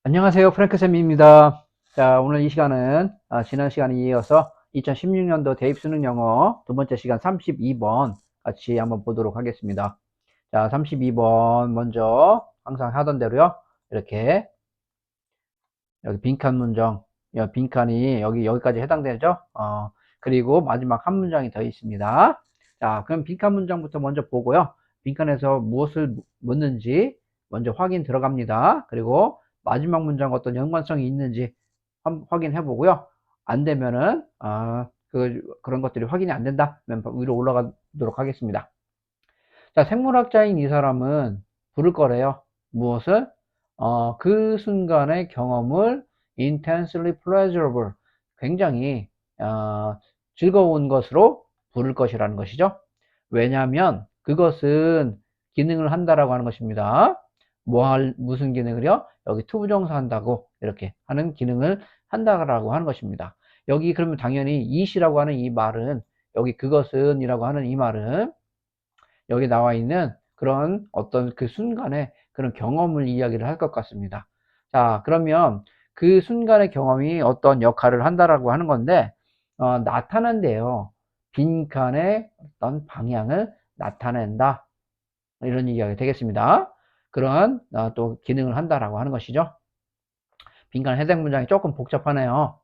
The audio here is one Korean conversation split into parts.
안녕하세요. 프랭크쌤입니다. 자, 오늘 이 시간은 지난 시간에 이어서 2016년도 대입수능 영어 두 번째 시간 32번 같이 한번 보도록 하겠습니다. 자, 32번 먼저 항상 하던 대로요. 이렇게 여기 빈칸 문장, 빈칸이 여기까지 해당되죠? 그리고 마지막 한 문장이 더 있습니다. 자, 그럼 빈칸 문장부터 먼저 보고요. 빈칸에서 무엇을 묻는지 먼저 확인 들어갑니다. 그리고 마지막 문장 어떤 연관성이 있는지 확인해 보고요. 안 되면은, 그런 것들이 확인이 안 된다. 면 위로 올라가도록 하겠습니다. 자, 생물학자인 이 사람은 부를 거래요. 무엇을? 그 순간의 경험을 intensely pleasurable, 굉장히 즐거운 것으로 부를 것이라는 것이죠. 왜냐하면 그것은 기능을 한다라고 하는 것입니다. 무슨 기능을요? 여기 투부정사 한다고 이렇게 하는 기능을 한다라고 하는 것입니다. 여기 그러면 당연히 it이라고 하는 이 말은, 여기 그것은 이라고 하는 이 말은 여기 나와 있는 그런 어떤 그 순간의 그런 경험을 이야기를 할 것 같습니다. 자, 그러면 그 순간의 경험이 어떤 역할을 한다라고 하는 건데, 나타난대요. 빈칸의 어떤 방향을 나타낸다. 이런 이야기가 되겠습니다. 그러한 또 기능을 한다라고 하는 것이죠. 빈칸 해당 문장이 조금 복잡하네요.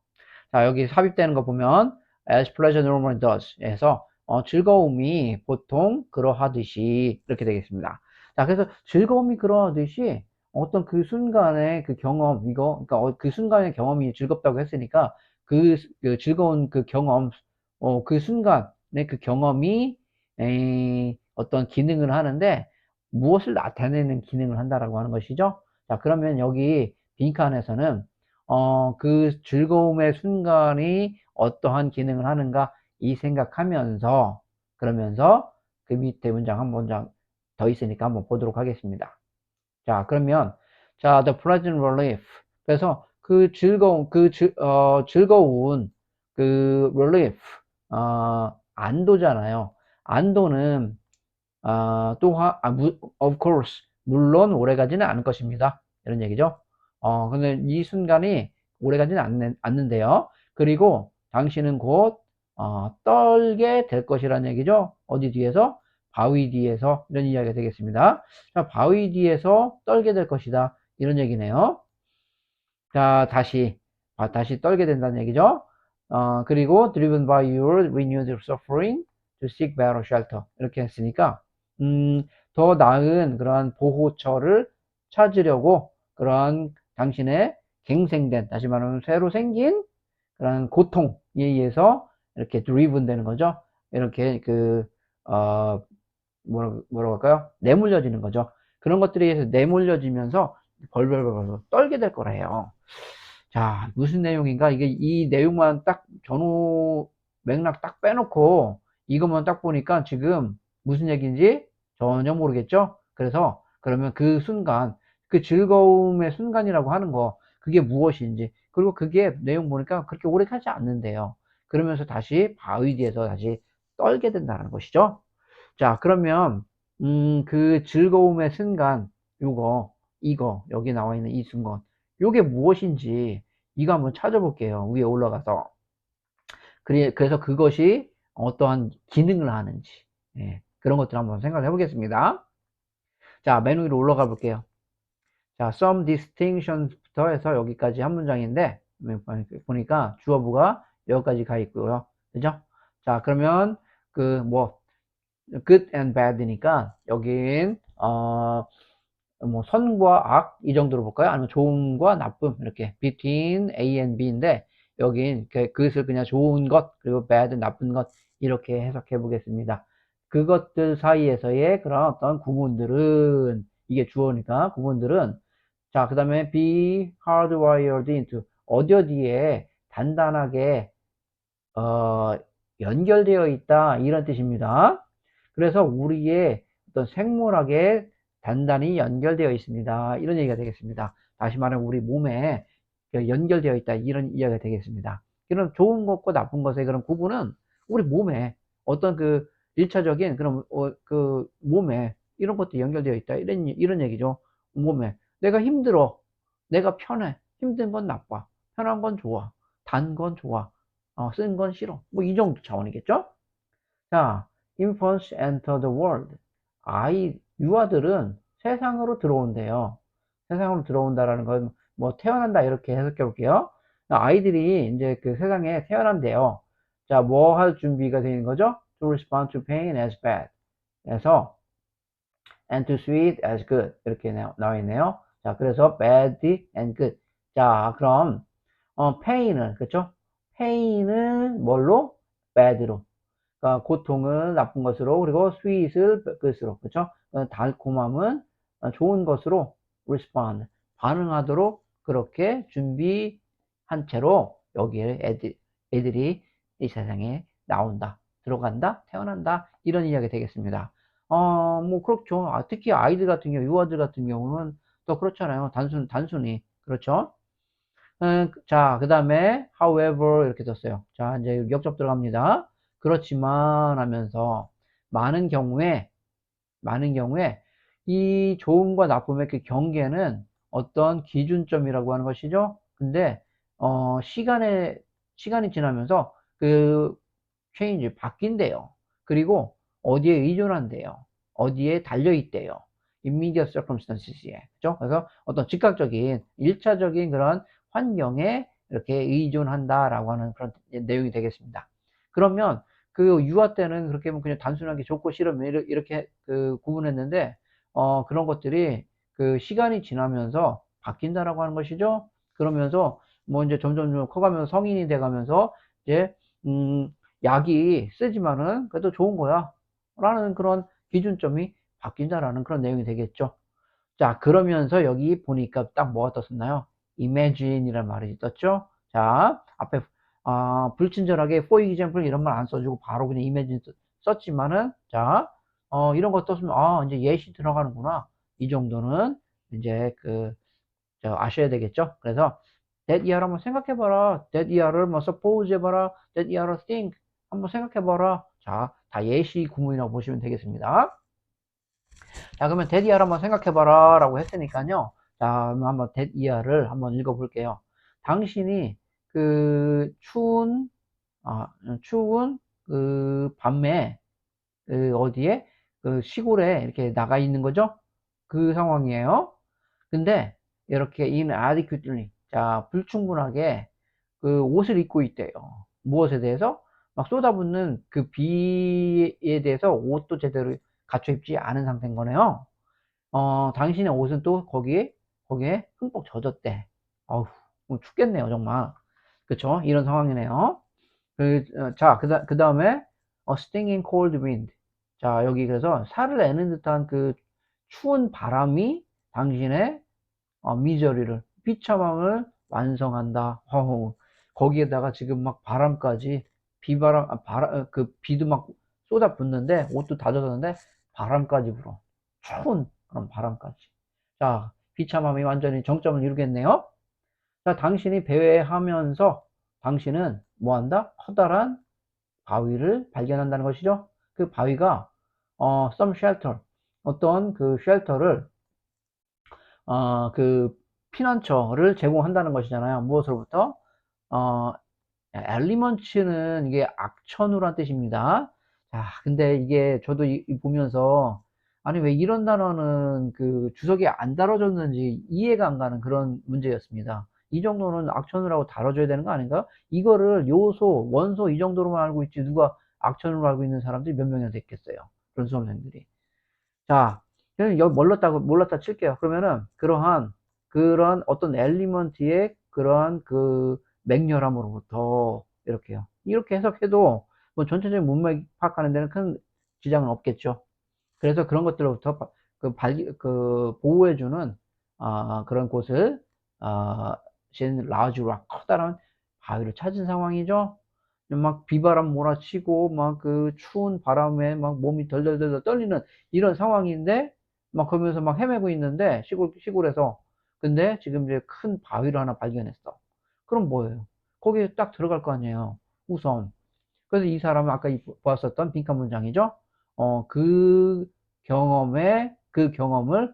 자, 여기 삽입되는 거 보면 as pleasure normally does 해서 즐거움이 보통 그러하듯이 이렇게 되겠습니다. 자, 그래서 즐거움이 그러하듯이 어떤 그 순간의 그 경험, 그러니까 그 순간의 경험이 즐겁다고 했으니까 그 즐거운 그 경험, 그 순간의 그 경험이 어떤 기능을 하는데 무엇을 나타내는 기능을 한다라고 하는 것이죠. 자, 그러면 여기 빈칸에서는 그 즐거움의 순간이 어떠한 기능을 하는가 이 생각하면서, 그러면서 그 밑에 문장 한 문장 더 있으니까 한번 보도록 하겠습니다. 자, 그러면 자, the pleasant relief. 그래서 그 즐거운 그 relief, 안도잖아요. 안도는 of course, 물론 오래가지는 않을 것입니다. 이런 얘기죠. 근데 이 순간이 오래가지는 않는데요. 그리고 당신은 곧, 떨게 될 것이라는 얘기죠. 어디 뒤에서? 바위 뒤에서. 이런 이야기가 되겠습니다. 자, 바위 뒤에서 떨게 될 것이다. 이런 얘기네요. 자, 다시 떨게 된다는 얘기죠. 그리고 driven by your renewed suffering to seek better shelter. 이렇게 했으니까, 더 나은 그러한 보호처를 찾으려고 그러한 당신의 갱생된, 다시 말하면 새로 생긴 그러한 고통에 의해서 이렇게 driven 되는 거죠. 이렇게 어, 뭐라고 할까요? 내몰려지는 거죠. 그런 것들에 의해서 내몰려지면서 벌벌벌 떨게 될 거래요. 자, 무슨 내용인가? 이게 이 내용만 딱 전후 맥락 딱 빼놓고 이것만 딱 보니까 지금 무슨 얘기인지 전혀 모르겠죠? 그래서 그러면 그 순간, 그 즐거움의 순간이라고 하는 거, 그게 무엇인지, 그리고 그게 내용 보니까 그렇게 오래 가지 않는데요. 그러면서 다시 바위 뒤에서 다시 떨게 된다는 것이죠. 자, 그러면, 그 즐거움의 순간, 여기 나와 있는 이 순간, 요게 무엇인지, 이거 한번 찾아볼게요. 위에 올라가서. 그래서 그것이 어떠한 기능을 하는지, 예, 그런 것들 한번 생각을 해보겠습니다. 자, 맨 위로 올라가 볼게요. 자, some distinctions부터 해서 여기까지 한 문장인데, 보니까 주어부가 여기까지 가 있고요. 그죠? 자, 그러면, good and bad니까, 여긴, 뭐 선과 악 이 정도로 볼까요? 아니면 좋음과 나쁨 이렇게 between A and B인데 여긴 그것을 그냥 좋은 것 그리고 bad 나쁜 것 이렇게 해석해 보겠습니다. 그것들 사이에서의 그런 어떤 구분들은, 이게 주어니까 구분들은, 자, 그 다음에 be hardwired into, 어디에 단단하게 어, 연결되어 있다 이런 뜻입니다. 그래서 우리의 어떤 생물학에 단단히 연결되어 있습니다. 이런 얘기가 되겠습니다. 다시 말하면 우리 몸에 연결되어 있다 이런 이야기가 되겠습니다. 그런 좋은 것과 나쁜 것의 그런 구분은 우리 몸에 어떤 그 일차적인 그런 그 몸에 이런 것도 연결되어 있다 이런 얘기죠. 몸에 내가 힘들어, 내가 편해. 힘든 건 나빠. 편한 건 좋아. 단 건 좋아. 쓴 건 싫어. 뭐 이 정도 차원이겠죠? 자, infants enter the world. 유아들은 세상으로 들어온대요. 세상으로 들어온다라는 건 뭐 태어난다 이렇게 해석해 볼게요. 아이들이 이제 그 세상에 태어난대요. 자, 뭐 할 준비가 되는 거죠? To respond to pain as bad. 그래서 and to sweet as good 이렇게 나와 있네요. 자, 그래서 bad and good. 자, 그럼 pain을 그렇죠? pain을 뭘로? bad로. 그러니까 고통은 나쁜 것으로 그리고 sweet을 끝으로 그렇죠? 달콤함은 좋은 것으로 respond 반응하도록 그렇게 준비한 채로 여기에 애들이 이 세상에 나온다, 들어간다, 태어난다 이런 이야기 되겠습니다. 뭐 그렇죠. 특히 아이들 같은 경우, 유아들 같은 경우는 또 그렇잖아요. 단순히 그렇죠. 자, 그 다음에 however 이렇게 썼어요. 자, 이제 역접 들어갑니다. 그렇지만 하면서 많은 경우에 이 좋음과 나쁨의 그 경계는 어떤 기준점이라고 하는 것이죠. 근데 시간이 지나면서 그 change 바뀐대요. 그리고 어디에 의존한대요. 어디에 달려 있대요. immediate circumstances에. 그죠? 그래서 어떤 즉각적인 일차적인 그런 환경에 이렇게 의존한다라고 하는 그런 내용이 되겠습니다. 그러면 그 유아 때는 그렇게 하면 그냥 단순하게 좋고 싫으면 이렇게 그 구분했는데 그런 것들이 그 시간이 지나면서 바뀐다라고 하는 것이죠. 그러면서 뭐 이제 점점 커가면서 성인이 돼가면서 이제 약이 쓰지만은 그래도 좋은 거야 라는 그런 기준점이 바뀐다라는 그런 내용이 되겠죠. 자, 그러면서 여기 보니까 딱 뭐가 떴었나요? imagine이라는 말이 떴죠. 자, 앞에 불친절하게 for example 이런 말 안 써주고 바로 그냥 imagine 썼지만은 자, 이런 거 떴으면 이제 예시 들어가는구나. 이 정도는 이제 아셔야 되겠죠. 그래서 that year 한번 생각해봐라. that year를 뭐 suppose 해봐라. that year를 think 한번 생각해봐라. 자, 다 예시 구문이라고 보시면 되겠습니다. 자, 그러면 that year 한번 생각해봐라 라고 했으니까요. 자, 한번 that year를 한번 읽어볼게요. 당신이 그 추운 그 밤에 어디에 그 시골에 이렇게 나가 있는 거죠. 그 상황이에요. 근데 이렇게 inadequately 자 불충분하게 그 옷을 입고 있대요. 무엇에 대해서? 막 쏟아붓는 그 비에 대해서 옷도 제대로 갖춰 입지 않은 상태인 거네요. 당신의 옷은 또 거기에 흠뻑 젖었대. 어우, 뭐 춥겠네요, 정말. 그쵸? 이런 상황이네요. 자, 그 다음에, stinging cold wind. 자, 여기 그래서 살을 내는 듯한 그 추운 바람이 당신의 미저리를, 비참함을 완성한다. 거기에다가 지금 막 바람까지, 그 비도 막 쏟아 붓는데, 옷도 다 젖었는데, 바람까지 불어. 추운 그런 바람까지. 자, 비참함이 완전히 정점을 이루겠네요. 자, 당신이 배회하면서 당신은 뭐 한다? 커다란 바위를 발견한다는 것이죠. 그 바위가 some shelter 어떤 그 쉘터를 그 피난처를 제공한다는 것이잖아요. 무엇으로부터? 어, 엘리먼츠는 이게 악천후란 뜻입니다. 자, 근데 이게 저도 보면서 아니 왜 이런 단어는 그 주석에 안 다뤄졌는지 이해가 안 가는 그런 문제였습니다. 이 정도는 악천후라고 다뤄줘야 되는 거 아닌가? 이거를 요소, 원소 이 정도로만 알고 있지 누가 악천후로 알고 있는 사람들이 몇 명이나 됐겠어요. 그런 수험생들이. 자, 여기 몰랐다 칠게요. 그러면은 그런 어떤 엘리먼트의 그러한 그 맹렬함으로부터 이렇게요. 이렇게 해석해도 뭐 전체적인 문맥 파악하는 데는 큰 지장은 없겠죠. 그래서 그런 것들로부터 보호해주는 그런 곳을 라주락 커다란 바위를 찾은 상황이죠. 막 비바람 몰아치고 막 그 추운 바람에 막 몸이 덜덜덜 떨리는 이런 상황인데 막 그러면서 막 헤매고 있는데 시골에서 근데 지금 이제 큰 바위를 하나 발견했어. 그럼 뭐예요? 거기에 딱 들어갈 거 아니에요. 우선. 그래서 이 사람은 아까 보았었던 빈칸 문장이죠. 그 경험을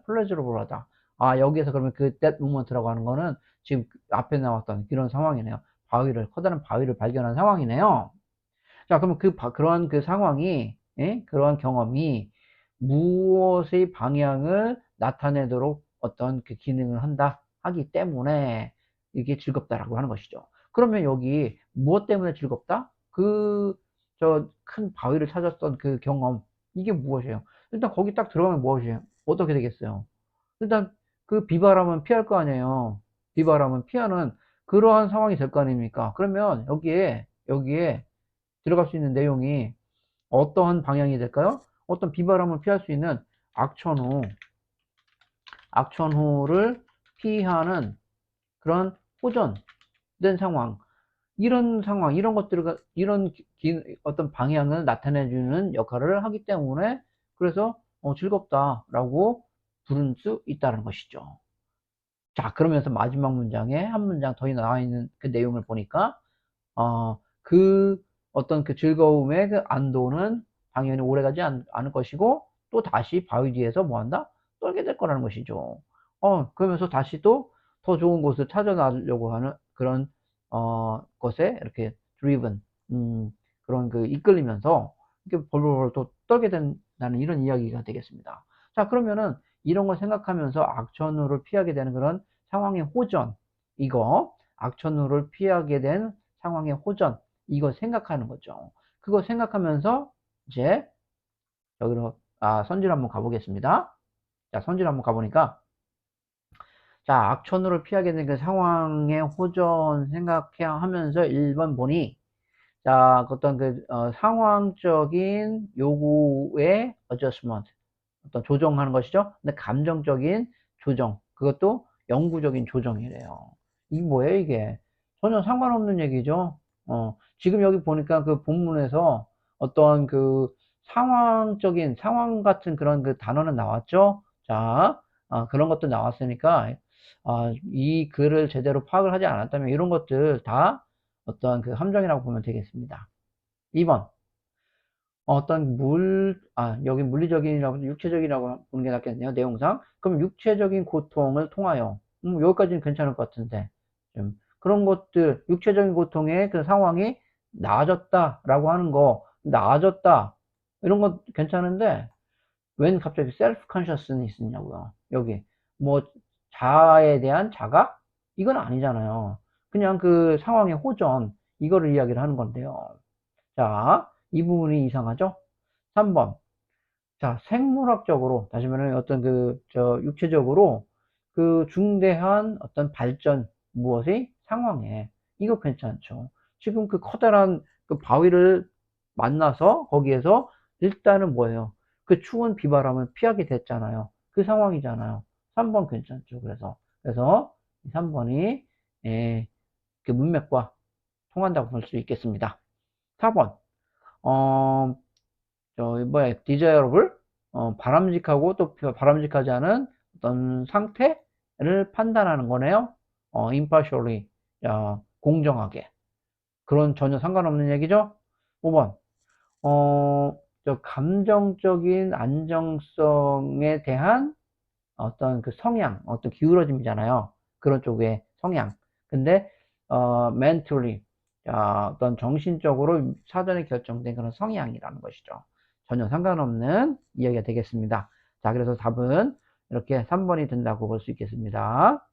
플레저러블하다. 여기에서 그러면 그 that moment라고 하는 거는 지금 앞에 나왔던 이런 상황이네요. 커다란 바위를 발견한 상황이네요. 자, 그러면 그런 그 상황이, 예? 그러한 경험이 무엇의 방향을 나타내도록 어떤 그 기능을 하기 때문에 이게 즐겁다라고 하는 것이죠. 그러면 여기 무엇 때문에 즐겁다? 저 큰 바위를 찾았던 그 경험, 이게 무엇이에요? 일단 거기 딱 들어가면 무엇이에요? 어떻게 되겠어요? 일단 그 비바람은 피할 거 아니에요. 비바람은 피하는 그러한 상황이 될 거 아닙니까? 그러면 여기에 들어갈 수 있는 내용이 어떠한 방향이 될까요? 어떤 비바람을 피할 수 있는 악천후를 피하는 그런 호전된 상황, 이런 상황, 이런 것들을, 어떤 방향을 나타내주는 역할을 하기 때문에, 그래서 즐겁다라고 부를 수 있다는 것이죠. 자, 그러면서 마지막 문장에 한 문장 더 나와 있는 그 내용을 보니까, 그 어떤 그 즐거움의 그 안도는 당연히 오래가지 않을 것이고, 또 다시 바위 뒤에서 뭐 한다? 떨게 될 거라는 것이죠. 그러면서 다시 또 더 좋은 곳을 찾아나려고 하는 그런, 것에 이렇게 driven, 그런 그 이끌리면서 이렇게 벌벌벌 또 떨게 된다는 이런 이야기가 되겠습니다. 자, 그러면은 이런 걸 생각하면서 악천후를 피하게 되는 그런 상황의 호전, 악천후를 피하게 된 상황의 호전, 이거 생각하는 거죠. 그거 생각하면서 이제 여기로 선지를 한번 가보겠습니다. 자, 선지를 한번 가보니까, 자, 악천후를 피하게 된 그 상황의 호전 생각해 하면서 1번 보니, 자, 어떤 상황적인 요구의 adjustment, 어떤 조정하는 것이죠. 근데 감정적인 조정, 그것도 영구적인 조정이래요. 이게 뭐예요, 이게? 전혀 상관없는 얘기죠. 지금 여기 보니까 그 본문에서 어떤 그 상황 같은 그런 그 단어는 나왔죠. 자, 그런 것도 나왔으니까, 이 글을 제대로 파악을 하지 않았다면 이런 것들 다 어떤 그 함정이라고 보면 되겠습니다. 2번. 여기 물리적인이라고, 육체적이라고 보는 게 낫겠네요, 내용상. 그럼 육체적인 고통을 통하여, 여기까지는 괜찮을 것 같은데, 그런 것들, 육체적인 고통의 그 상황이 나아졌다라고 하는 거, 나아졌다, 이런 거 괜찮은데, 웬 갑자기 셀프 컨셔스니스 있냐고요, 여기. 뭐, 자아에 대한 자각? 이건 아니잖아요. 그냥 그 상황의 호전, 이거를 이야기를 하는 건데요. 자, 이 부분이 이상하죠? 3번. 자, 생물학적으로, 다시 말하면 어떤 육체적으로 그 중대한 어떤 발전, 무엇의 상황에, 이거 괜찮죠. 지금 그 커다란 그 바위를 만나서 거기에서 일단은 뭐예요? 그 추운 비바람을 피하게 됐잖아요. 그 상황이잖아요. 3번 괜찮죠. 그래서 3번이, 그 문맥과 통한다고 볼 수 있겠습니다. 4번. 어, desirable, 바람직하고 또 바람직하지 않은 어떤 상태를 판단하는 거네요. impartially, 공정하게. 그런 전혀 상관없는 얘기죠. 5번, 감정적인 안정성에 대한 어떤 그 성향, 어떤 기울어짐이잖아요. 그런 쪽의 성향. 근데, mentally, 어떤 정신적으로 사전에 결정된 그런 성향이라는 것이죠. 전혀 상관없는 이야기가 되겠습니다. 자, 그래서 답은 이렇게 3번이 된다고 볼 수 있겠습니다.